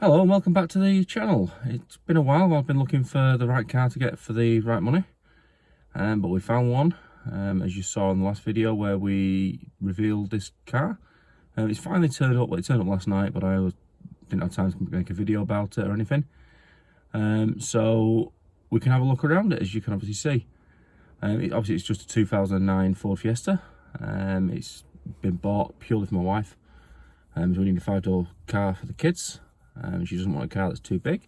Hello and welcome back to the channel. It's been a while. I've been looking for the right car to get for the right money, but we found one, as you saw in the last video where we revealed this car. It's finally turned up. Well, it turned up last night, but I didn't have time to make a video about it or anything, so we can have a look around it. As you can obviously see, obviously it's just a 2009 Ford Fiesta. It's been bought purely for my wife. So we need a 5-door car for the kids. She doesn't want a car that's too big.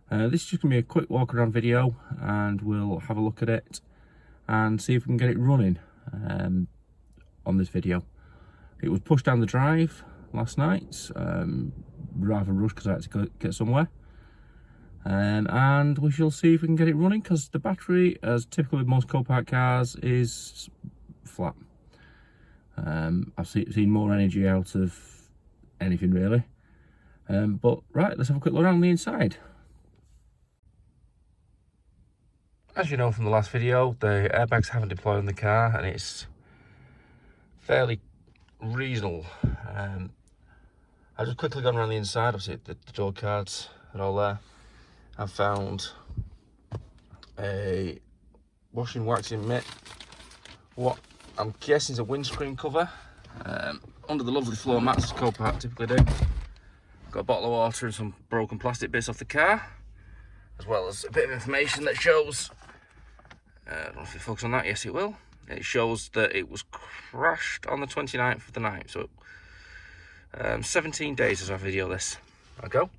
This is just going to be a quick walk around video, and we'll have a look at it and see if we can get it running on this video. It was pushed down the drive last night, rather rushed because I had to go get somewhere, and we shall see if we can get it running, because the battery, as typical with most Copart cars, is flat. I've seen more energy out of anything really. But right, let's have a quick look around the inside. As you know from the last video, the airbags haven't deployed on the car, and it's fairly reasonable. I've just quickly gone around the inside. Obviously the door cards are all there. I've found a washing waxing mitt, what I'm guessing is a windscreen cover, under the lovely floor mats Copart typically do. Got a bottle of water and some broken plastic bits off the car, as well as a bit of information that shows, I don't know if it focuses on that, yes it will. It shows that it was crashed on the 29th of the 9th, so 17 days as I video this ago.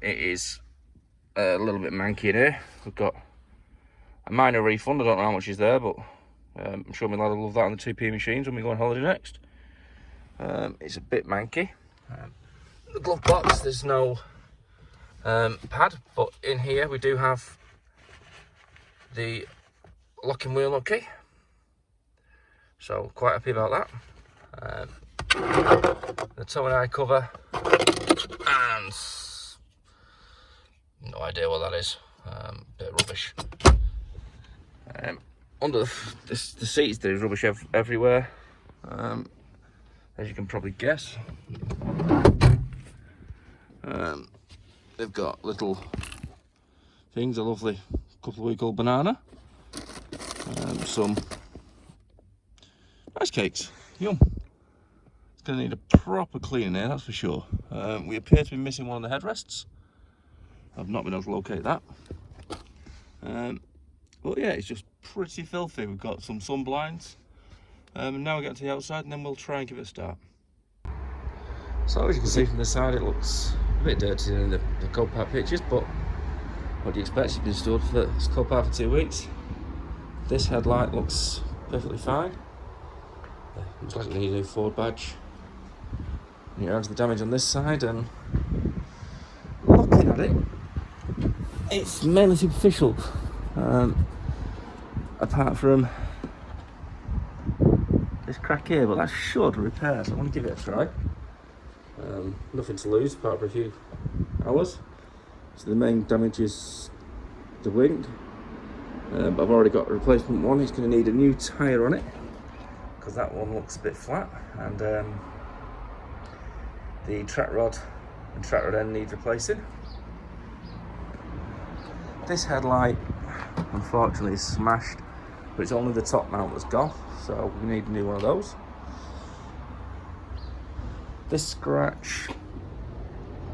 It is a little bit manky in here. We've got a minor refund, I don't know how much is there, but I'm sure my lad will love that on the 2p machines when we go on holiday next. It's a bit manky. The glove box, there's no pad, but in here we do have the locking wheel nut key, so quite happy about that. The toe and eye cover, and no idea what that is, bit of rubbish. Under the seats there is rubbish everywhere, as you can probably guess. They've got little things, a lovely couple-of-week-old banana, some rice cakes, yum. It's going to need a proper cleaning here, that's for sure. We appear to be missing one of the headrests. I've not been able to locate that. But yeah, it's just pretty filthy. We've got some sun blinds, and now we get to the outside, and then we'll try and give it a start. So as you can see from the side, it looks a bit dirty in the Copart pictures, but what do you expect? It's been stored for Copart for 2 weeks. This headlight looks perfectly fine. Looks like it needs a new Ford badge. And you have the damage on this side, and looking at it, it's mainly superficial. Apart from this crack here, but that should repair, so I want to give it a try. Nothing to lose apart from a few hours. So the main damage is the wing, but I've already got a replacement one. It's going to need a new tyre on it, because that one looks a bit flat, and the track rod and track rod end need replacing. This headlight unfortunately is smashed, but it's only the top mount that's gone, so we need a new one of those. This scratch,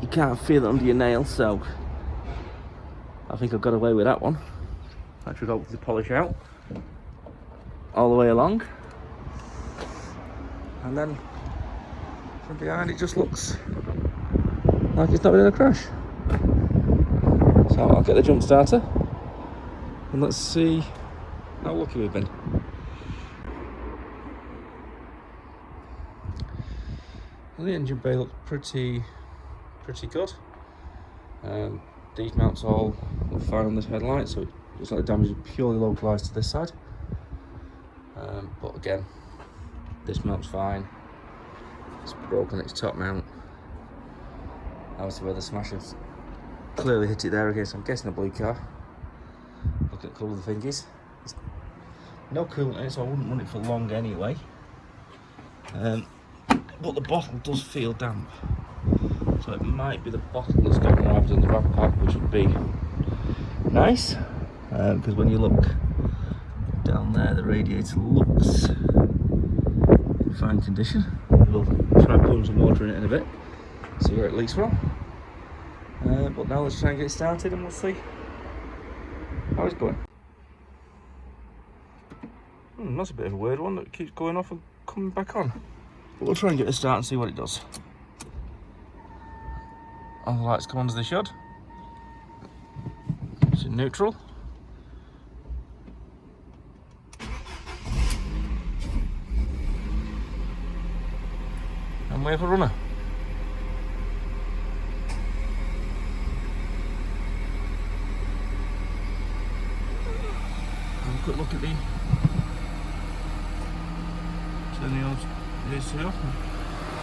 you can't feel it under your nail, so I think I've got away with that one. That should hopefully polish out all the way along, and then from behind it just looks like it's not been in a crash. So I'll get the jump starter and let's see how lucky we've been. Well, the engine bay looks pretty good. These mounts all look fine on this headlight, so it looks like the damage is purely localised to this side. But again, this mount's fine. It's broken its top mount. Obviously where the smash has clearly hit it there again, so I'm guessing a blue car. Look at the colour of the thingies. There's no coolant in it, so I wouldn't run it for long anyway. But the bottle does feel damp, so So it might be the bottle that's going rather than the rad pack, which would be nice, because when you look down there, the radiator looks in fine condition. We'll try putting some water in it in a bit, see where it leaks from. But now let's try and get it started and we'll see how it's going. That's a bit of a weird one that keeps going off and coming back on. But we'll try and get it started and see what it does. All the lights come on as they should. It's in neutral. And we have a runner. Have a quick look at the turn the old AC off and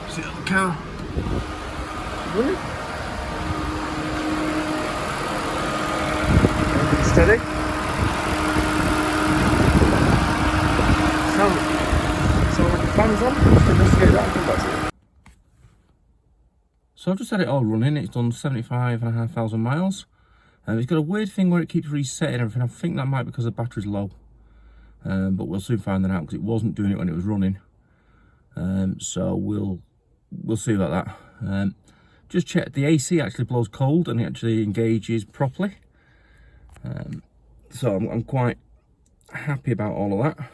see the car running. Everything's steady. So like the fan's on, just investigate that and come back to it. So I've just had it all running, it's done 75,500 miles. It's got a weird thing where it keeps resetting everything. I think that might be because the battery's low. But we'll soon find that out because it wasn't doing it when it was running. So we'll see about that. Just check the AC actually blows cold and it actually engages properly. So I'm quite happy about all of that.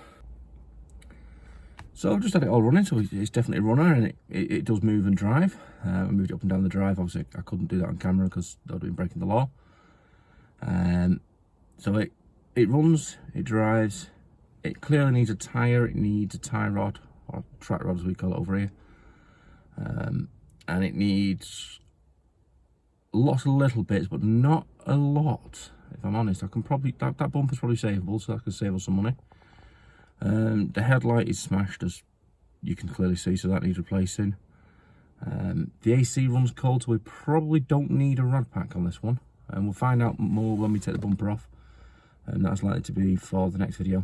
So I've just had it all running, so it's definitely a runner, and it does move and drive. I moved it up and down the drive. Obviously I couldn't do that on camera because that would have been breaking the law. So it runs, it drives. It clearly needs a tyre, it needs a tie rod, or track rod as we call it over here. And it needs lots of little bits, but not a lot. If I'm honest, I can probably, that bumper's probably savable, so I can save us some money. The headlight is smashed, as you can clearly see, so that needs replacing. The AC runs cold, so we probably don't need a rad pack on this one. And we'll find out more when we take the bumper off. And that's likely to be for the next video.